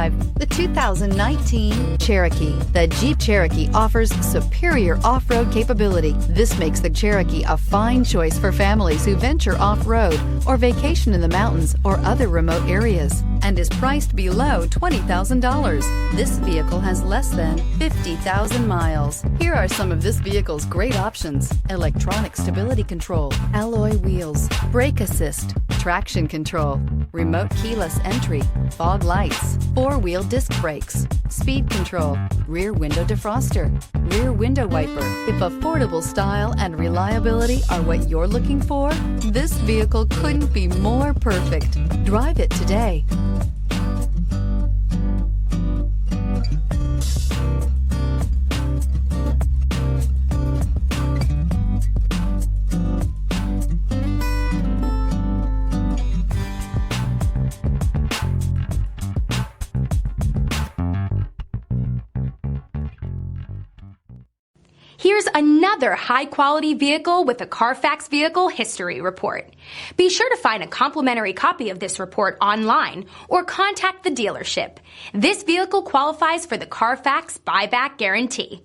drive the 2019 Cherokee. The Jeep Cherokee offers superior off-road capability. This makes the Cherokee a fine choice for families who venture off-road or vacation in the mountains or other remote areas, and is priced below $20,000. This vehicle has less than 50,000 miles. Here are some of this vehicle's great options: electronic stability control, alloy wheels, brake assist, traction control, remote keyless entry, fog lights, four-wheel disc brakes, speed control, rear window defroster, rear window wiper. If affordable style and reliability are what you're looking for, this vehicle couldn't be more perfect. Drive it today. Here's another high-quality vehicle with a Carfax Vehicle History Report. Be sure to find a complimentary copy of this report online or contact the dealership. This vehicle qualifies for the Carfax Buyback Guarantee.